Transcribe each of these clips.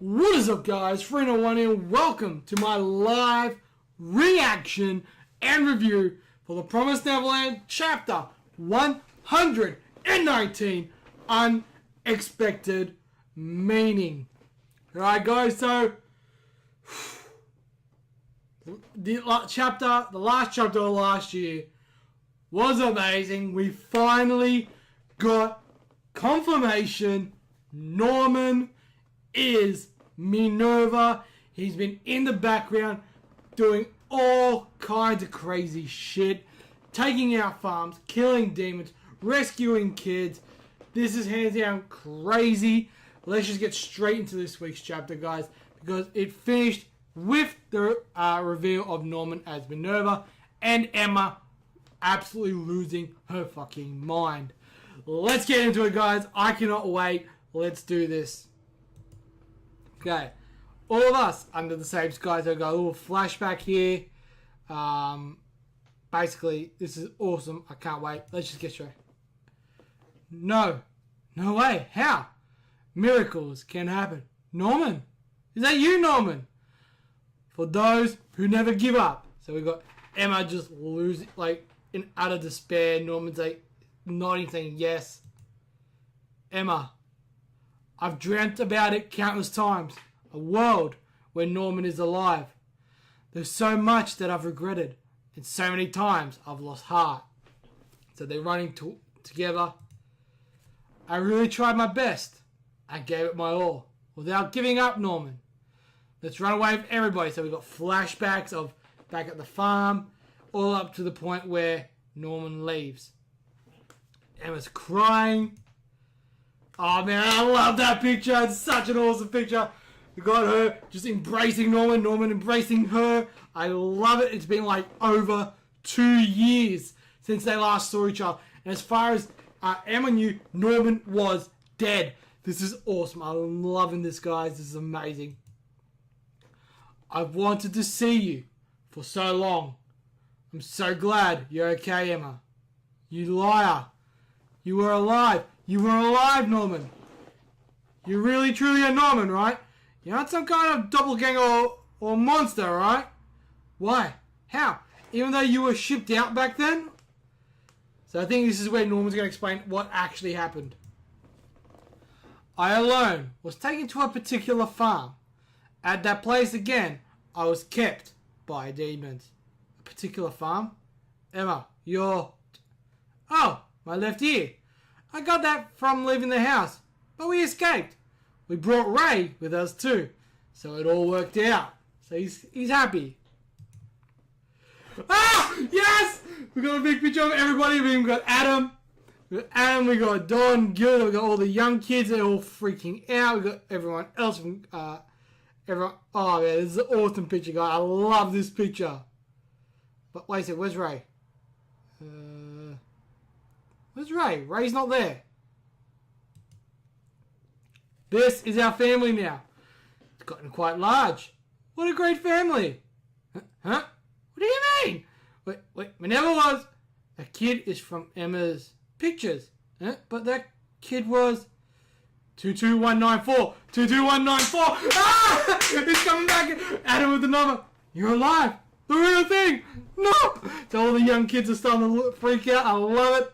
What is up, guys? 301 here. Welcome to my live reaction and review for The Promised Neverland Chapter 119, Unexpected Meaning. Alright, guys, so the last chapter of last year was amazing. We finally got confirmation Norman is Minerva. He's been in the background doing all kinds of crazy shit, taking out farms, killing demons, rescuing kids. This is hands down crazy. Let's just get straight into this week's chapter, guys, because it finished with the reveal of Norman as Minerva and Emma absolutely losing her fucking mind. Let's get into it, guys. I cannot wait. Let's do this. Okay, all of us under the same sky. So I've got a little flashback here. Basically, this is awesome. I can't wait. Let's just get straight. No way. How? Miracles can happen. Norman, is that you, Norman? For those who never give up. So we got Emma just losing, like in utter despair. Norman's like nodding, saying yes. Emma, I've dreamt about it countless times. A world where Norman is alive. There's so much that I've regretted, and so many times I've lost heart. So they're running together. I really tried my best. I gave it my all, without giving up, Norman. Let's run away with everybody. So we've got flashbacks of back at the farm, all up to the point where Norman leaves. Emma's crying. Oh man, I love that picture. It's such an awesome picture. We got her just embracing Norman, Norman embracing her. I love it. It's been like over 2 years since they last saw each other. And as far as Emma knew, Norman was dead. This is awesome. I'm loving this, guys. This is amazing. I've wanted to see you for so long. I'm so glad you're okay, Emma. You liar. You were alive. You were alive, Norman. You really, truly are Norman, right? You're not some kind of doppelganger or monster, right? Why? How? Even though you were shipped out back then? So I think this is where Norman's going to explain what actually happened. I alone was taken to a particular farm. At that place again, I was kept by demons. A particular farm? Emma, you're... Oh, my left ear. I got that from leaving the house, but we escaped. We brought Ray with us too, so it all worked out. So he's happy. Ah, yes! We got a big picture of everybody. We've got Adam. We got Don, Gil. We got all the young kids. They're all freaking out. We got everyone else from everyone. Oh man, this is an awesome picture, guys. I love this picture. But wait a second, where's Ray? Where's Ray? Ray's not there. This is our family now. It's gotten quite large. What a great family. Huh? What do you mean? Wait, Minerva was... A kid is from Emma's pictures. Huh? But that kid was... 22194. 22194. Ah! He's coming back. Adam with the number. You're alive. The real thing. No. So all the young kids are starting to freak out. I love it.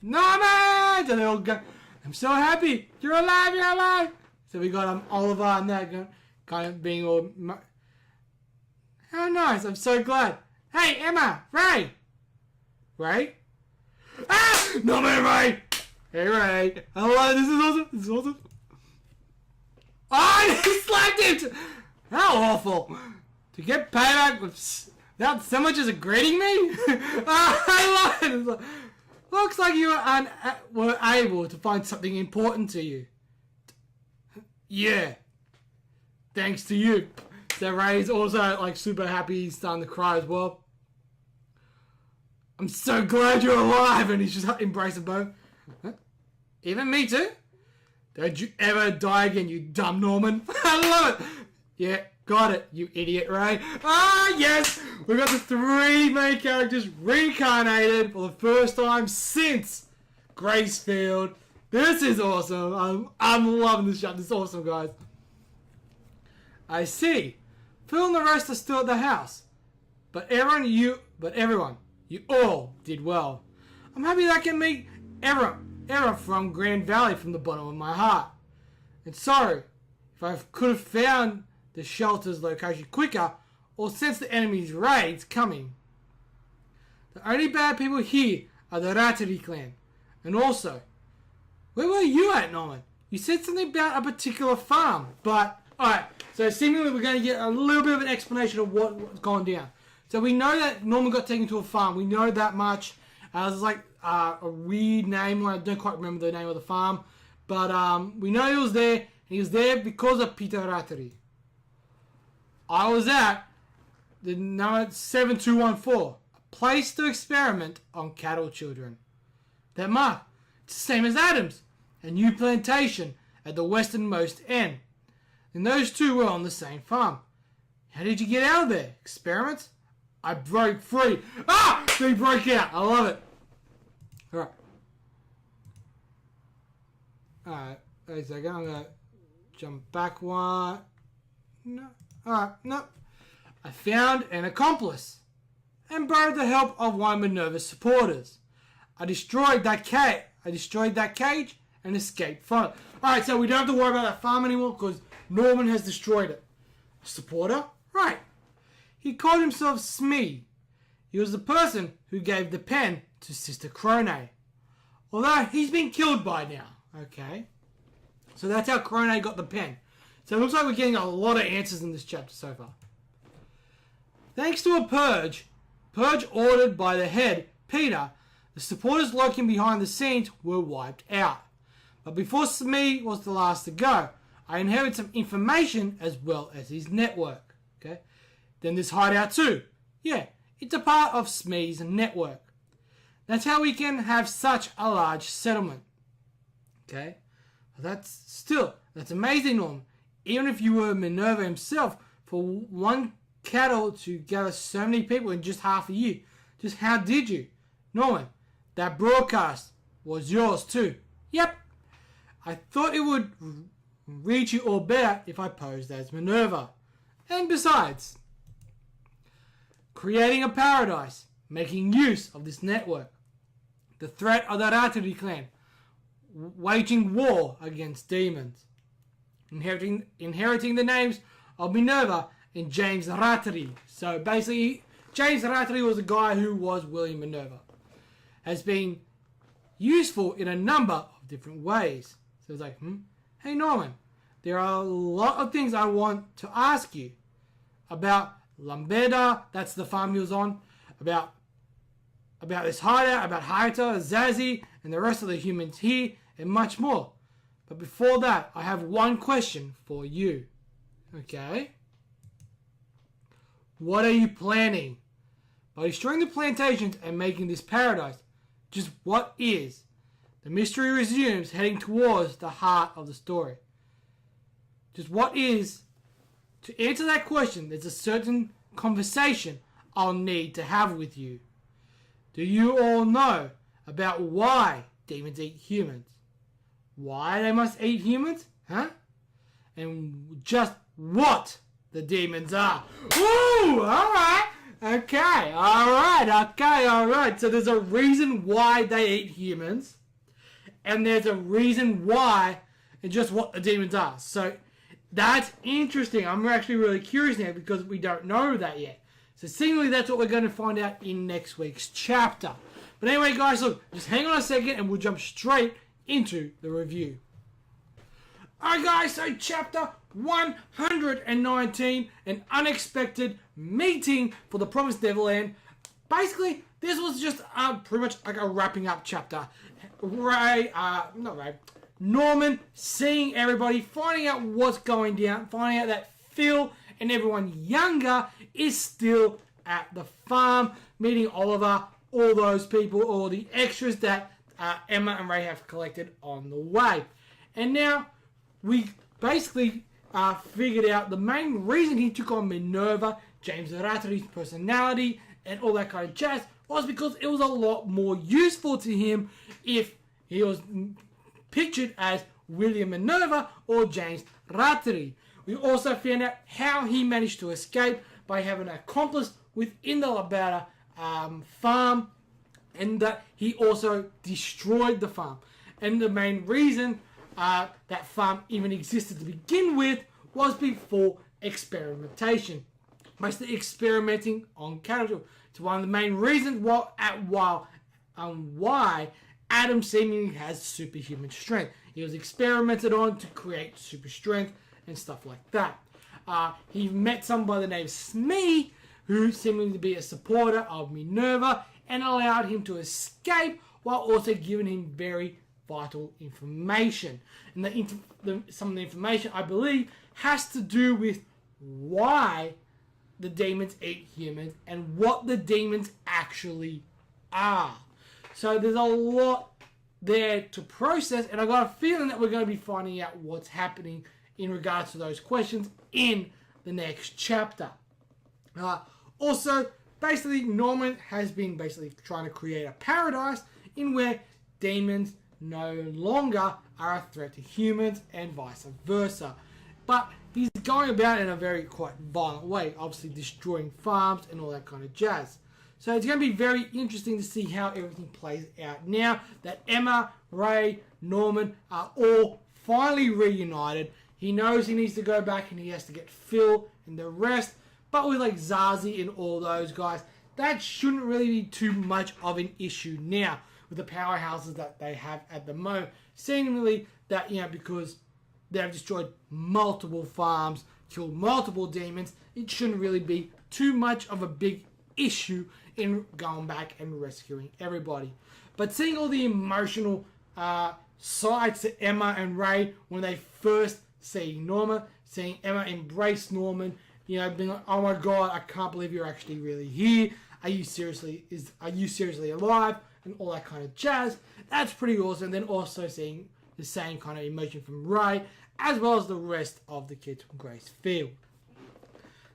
Norman! So they all go, I'm so happy. You're alive, you're alive. So we got Oliver and that kind of being all... How nice. I'm so glad. Hey, Emma. Ray. Ray? Ah! Norman and Ray. Hey, Ray. Hello, this is awesome. This is awesome. Oh, he slapped him. How awful. To get payback without so much as greeting me? I love it. Looks like you were able to find something important to you. Yeah. Thanks to you. So Ray's also like super happy. He's starting to cry as well. I'm so glad you're alive. And he's just embracing both. Huh? Even me too? Don't you ever die again, you dumb Norman. I love it. Yeah, got it, you idiot, Ray. Ah, yes! We've got the 3 main characters reincarnated for the first time since Gracefield. This is awesome. I'm loving this shot. This is awesome, guys. I see. Phil and the rest are still at the house. But everyone, you all did well. I'm happy that I can meet everyone from Grand Valley from the bottom of my heart. And sorry if I could have found the shelter's location quicker or sensed the enemy's raids coming. The only bad people here are the Rattery clan. And also, where were you at, Norman? You said something about a particular farm, but... Alright, so seemingly we're going to get a little bit of an explanation of what's gone down. So we know that Norman got taken to a farm. We know that much. It was like a weird name. I don't quite remember the name of the farm. But we know he was there. And he was there because of Peter Rattery. I was at the number 7214. A place to experiment on cattle children. That mark. It's the same as Adams. A new plantation at the westernmost end. And those two were on the same farm. How did you get out of there? Experiments? I broke free. Ah! So he broke out. I love it. Alright. Alright. Wait a second. I'm going to jump back one. No. Alright. No. I found an accomplice. And borrowed the help of one of Minerva's supporters. I destroyed that cage and escaped from it. Alright, so we don't have to worry about that farm anymore because Norman has destroyed it. Supporter? Right. He called himself Smee. He was the person who gave the pen to Sister Crone. Although he's been killed by now. Okay. So that's how Crone got the pen. So it looks like we're getting a lot of answers in this chapter so far. Thanks to a purge ordered by the head, Peter, the supporters lurking behind the scenes were wiped out. But before Smee was the last to go, I inherited some information as well as his network. Okay. Then this hideout too. Yeah, it's a part of Smee's network. That's how we can have such a large settlement. Okay. That's amazing, Norm. Even if you were Minerva himself, for one cattle to gather so many people in just half a year. Just how did you? Norman, that broadcast was yours too. Yep. I thought it would reach you all better if I posed as Minerva. And besides, creating a paradise, making use of this network, the threat of the Rattery clan, waging war against demons, inheriting the names of Minerva and James Rattery. So basically, James Rattery was a guy who was William Minerva. Has been useful in a number of different ways. So it's like, hey Norman, there are a lot of things I want to ask you about Lambeda, that's the farm he was on, about this hideout, about Hayato, Zazie, and the rest of the humans here, and much more. But before that, I have one question for you. Okay? What are you planning? By destroying the plantations and making this paradise, just what is? The mystery resumes, heading towards the heart of the story. Just what is? To answer that question, there's a certain conversation I'll need to have with you. Do you all know about why demons eat humans? Why they must eat humans? Huh? And just what the demons are. Ooh, alright. Okay, alright. So there's a reason why they eat humans. And there's a reason why and just what the demons are. So that's interesting. I'm actually really curious now because we don't know that yet. So seemingly that's what we're going to find out in next week's chapter. But anyway, guys, look, just hang on a second and we'll jump straight into the review. Alright guys, so chapter 119, an unexpected meeting for the Promised Neverland. Basically, this was just pretty much like a wrapping up chapter. Norman seeing everybody, finding out what's going down, finding out that Phil and everyone younger is still at the farm, meeting Oliver, all those people, all the extras that Emma and Ray have collected on the way. And now we basically figured out the main reason he took on Minerva, James Rattery's personality, and all that kind of jazz was because it was a lot more useful to him if he was pictured as William Minerva or James Rattery. We also found out how he managed to escape by having an accomplice within the Labata farm, and that he also destroyed the farm. And the main reason that farm even existed to begin with was before experimentation. Basically experimenting on cattle. It's one of the main reasons why Adam seemingly has superhuman strength. He was experimented on to create super strength and stuff like that. He met someone by the name of Smee, who seemed to be a supporter of Minerva and allowed him to escape while also giving him very vital information. And some of the information, I believe, has to do with why the demons eat humans and what the demons actually are. So there's a lot there to process, and I got a feeling that we're going to be finding out what's happening in regards to those questions in the next chapter. Also, basically, Norman has been trying to create a paradise in where demons no longer are a threat to humans and vice versa. But he's going about it in a very quite violent way, obviously destroying farms and all that kind of jazz. So it's going to be very interesting to see how everything plays out now that Emma, Ray, Norman are all finally reunited. He knows he needs to go back and he has to get Phil and the rest. But with like Zazie and all those guys, that shouldn't really be too much of an issue now with the powerhouses that they have at the moment. Seemingly that, because they've destroyed multiple farms, killed multiple demons, it shouldn't really be too much of a big issue in going back and rescuing everybody. But seeing all the emotional sides to Emma and Ray when they first see Norman, seeing Emma embrace Norman, being like, oh my god, I can't believe you're actually really here. Are you seriously alive? And all that kind of jazz. That's pretty awesome. And then also seeing the same kind of emotion from Ray, as well as the rest of the kids from Grace Field.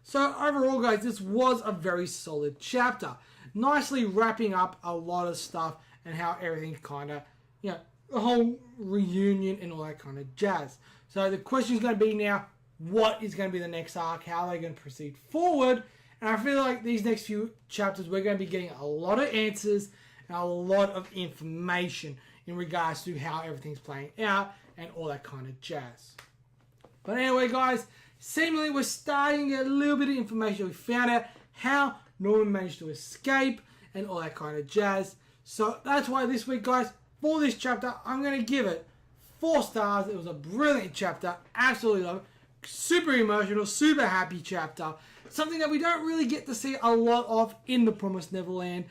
So overall, guys, this was a very solid chapter. Nicely wrapping up a lot of stuff and how everything kind of, the whole reunion and all that kind of jazz. So the question is going to be now, what is going to be the next arc? How are they going to proceed forward? And I feel like these next few chapters, we're going to be getting a lot of answers and a lot of information in regards to how everything's playing out and all that kind of jazz. But anyway, guys, seemingly we're starting to get a little bit of information. We found out how Norman managed to escape and all that kind of jazz. So that's why this week, guys, for this chapter, I'm going to give it 4 stars. It was a brilliant chapter. Absolutely love it. Super emotional, super happy chapter. Something that we don't really get to see a lot of in The Promised Neverland.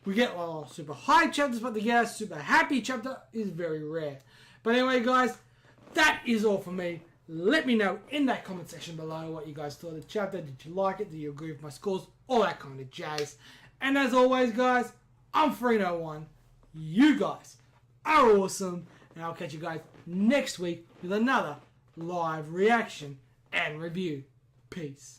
We get super high chapters, but to get a super happy chapter is very rare. But anyway, guys, that is all for me. Let me know in that comment section below what you guys thought of the chapter. Did you like it? Did you agree with my scores? All that kind of jazz. And as always, guys, I'm Free01. You guys are awesome. And I'll catch you guys next week with another live reaction and review. Peace.